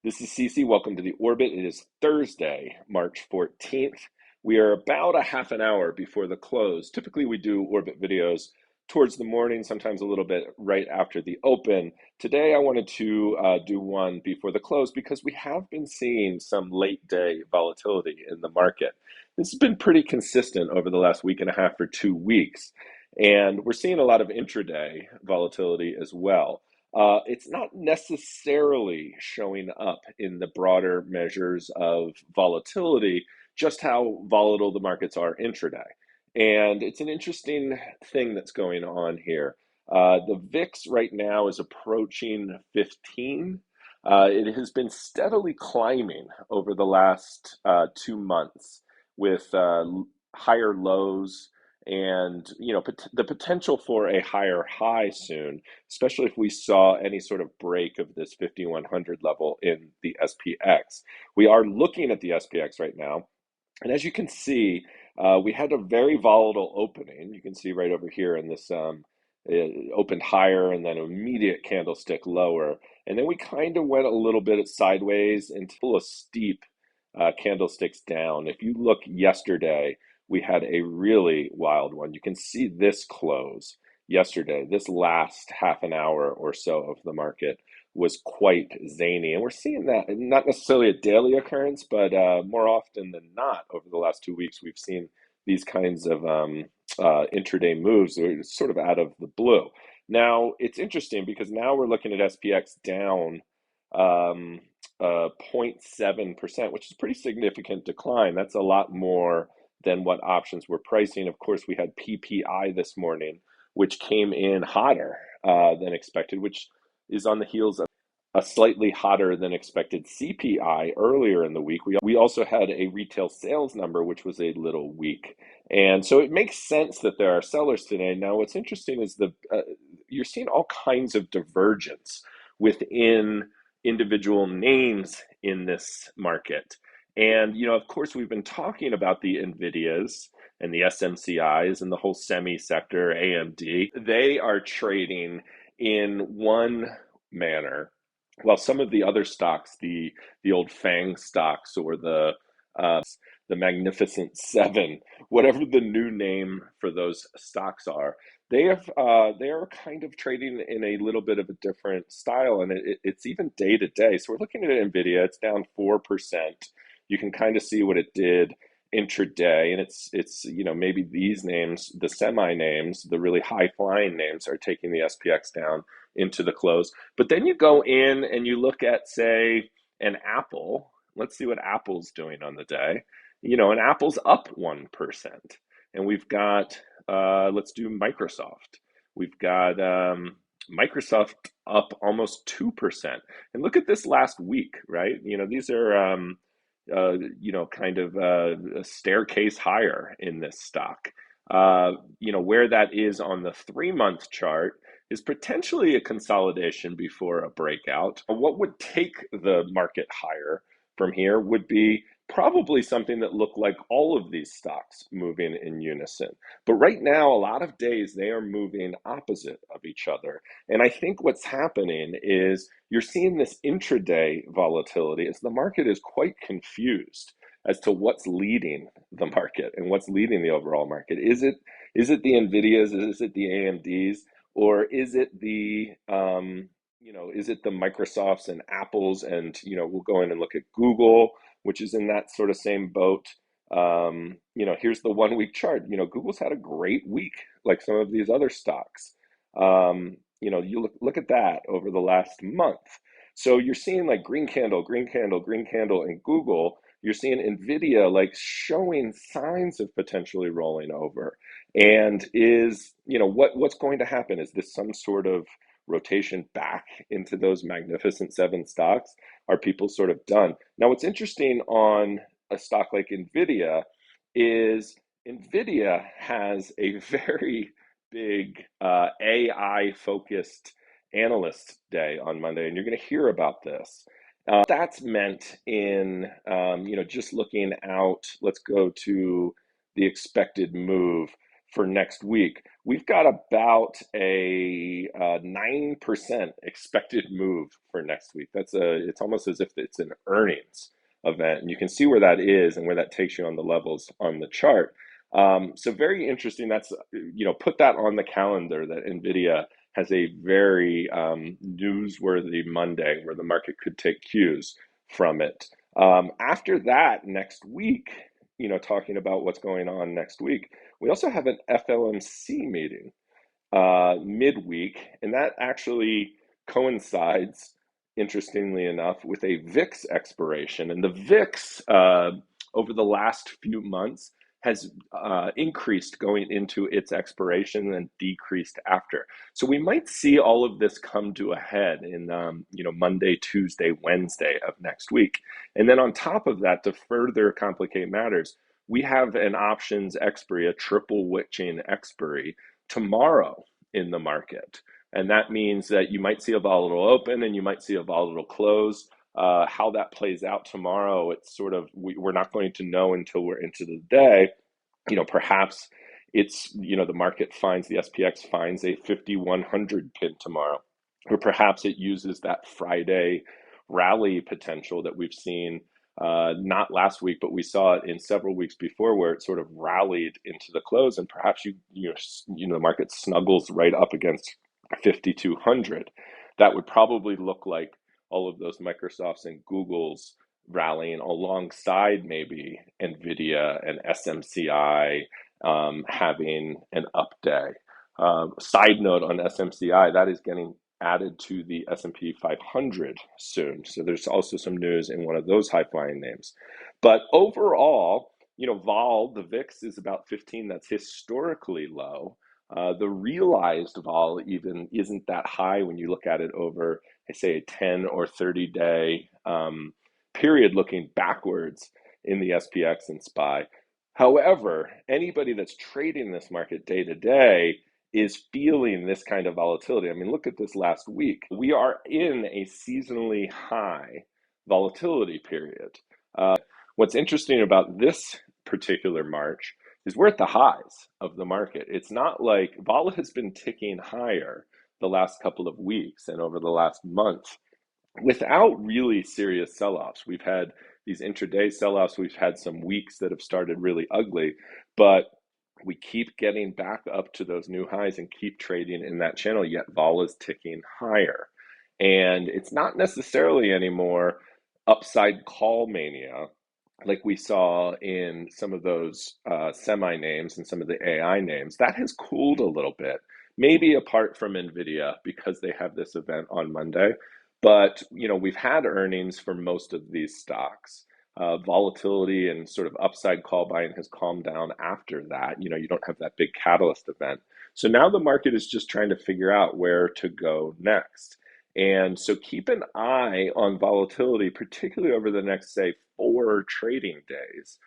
This is Cece. Welcome to the Orbit. It is Thursday, March 14th. We are about a half an hour before the close. Typically, we do Orbit videos towards the morning, sometimes a little bit right after the open. Today, I wanted to do one before the close because we have been seeing some late day volatility in the market. This has been pretty consistent over the last week and a half or 2 weeks. And we're seeing a lot of intraday volatility as well. It's not necessarily showing up in the broader measures of volatility, just how volatile the markets are intraday. And it's an interesting thing that's going on here. The VIX right now is approaching 15. It has been steadily climbing over the last 2 months with higher lows and the potential for a higher high soon, especially if we saw any sort of break of this 5100 level in the SPX. We are looking at the SPX right now, and as you can see, we had a very volatile opening. You can see right over here in this it opened higher and then an immediate candlestick lower, and then we kind of went a little bit sideways until a steep candlesticks down. If you look yesterday, we had a really wild one. You can see this close yesterday. This last half an hour or so of the market was quite zany. And we're seeing that, not necessarily a daily occurrence, but more often than not over the last 2 weeks, we've seen these kinds of intraday moves that are sort of out of the blue. Now, it's interesting because now we're looking at SPX down 0.7%, which is a pretty significant decline. That's a lot more than what options were pricing. Of course, we had PPI this morning, which came in hotter than expected, which is on the heels of a slightly hotter than expected CPI earlier in the week. We also had a retail sales number, which was a little weak. And so it makes sense that there are sellers today. Now, what's interesting is you're seeing all kinds of divergence within individual names in this market. And, of course, we've been talking about the Nvidias and the SMCIs and the whole semi sector, AMD. They are trading in one manner, while some of the other stocks, the old FANG stocks or the Magnificent Seven, whatever the new name for those stocks are, they are kind of trading in a little bit of a different style, and it's even day to day. So we're looking at Nvidia; it's down 4%. You can kind of see what it did intraday, and it's maybe these names, the semi names, the really high flying names, are taking the SPX down into the close. But then you go in and you look at, say, an Apple. Let's see what Apple's doing on the day. An Apple's up 1%, and we've got let's do Microsoft. We've got Microsoft up almost 2%, and look at this last week, right? These are kind of a staircase higher in this stock. Where that is on the 3-month chart is potentially a consolidation before a breakout. What would take the market higher from here would be probably something that looked like all of these stocks moving in unison. But right now, a lot of days they are moving opposite of each other. And I think what's happening is you're seeing this intraday volatility as the market is quite confused as to what's leading the market and what's leading the overall market. Is it the Nvidias? Is it the AMDs? Or is it the Microsofts and Apples? And we'll go in and look at Google, which is in that sort of same boat. Here's the 1-week chart. Google's had a great week, like some of these other stocks. You look at that over the last month. So you're seeing like green candle, green candle, green candle in Google. You're seeing Nvidia like showing signs of potentially rolling over. And what's going to happen? Is this some sort of rotation back into those Magnificent Seven stocks? Are people sort of done? Now, what's interesting on a stock like Nvidia is Nvidia has a very big AI focused analyst day on Monday, and you're going to hear about this. That's meant in, just looking out. Let's go to the expected move for next week, we've got about a 9% expected move for next week. It's almost as if it's an earnings event, and you can see where that is and where that takes you on the levels on the chart. So very interesting. That's, put that on the calendar that Nvidia has a very newsworthy Monday where the market could take cues from it. After that, next week, talking about what's going on next week, we also have an FOMC meeting midweek, and that actually coincides, interestingly enough, with a VIX expiration. And the VIX over the last few months has increased going into its expiration and decreased after. So we might see all of this come to a head in Monday, Tuesday, Wednesday of next week. And then on top of that, to further complicate matters, we have an options expiry, a triple witching expiry tomorrow in the market. And that means that you might see a volatile open and you might see a volatile close. How that plays out tomorrow, it's sort of, we're not going to know until we're into the day. Perhaps it's, the market finds, the SPX finds a 5,100 pin tomorrow, or perhaps it uses that Friday rally potential that we've seen not last week, but we saw it in several weeks before, where it sort of rallied into the close, and perhaps the market snuggles right up against 5,200. That would probably look like all of those Microsofts and Googles rallying alongside maybe Nvidia and SMCI having an up day. Side note on SMCI, that is getting added to the S&P 500 soon. So there's also some news in one of those high-flying names. But overall, vol, the VIX is about 15. That's historically low. The realized vol even isn't that high when you look at it over, say, a 10 or 30-day period looking backwards in the SPX and SPY. However, anybody that's trading this market day to day is feeling this kind of volatility. I mean, look at this last week. We are in a seasonally high volatility period. What's interesting about this particular March is we're at the highs of the market. It's not like vol has been ticking higher the last couple of weeks and over the last month without really serious sell-offs. We've had these intraday sell-offs. We've had some weeks that have started really ugly, but we keep getting back up to those new highs and keep trading in that channel, yet vol is ticking higher. And it's not necessarily anymore upside call mania like we saw in some of those semi names and some of the AI names. That has cooled a little bit, maybe apart from Nvidia because they have this event on Monday. But we've had earnings for most of these stocks. Volatility and sort of upside call buying has calmed down after that. You don't have that big catalyst event. So now the market is just trying to figure out where to go next. And so keep an eye on volatility, particularly over the next, say, 4 trading days.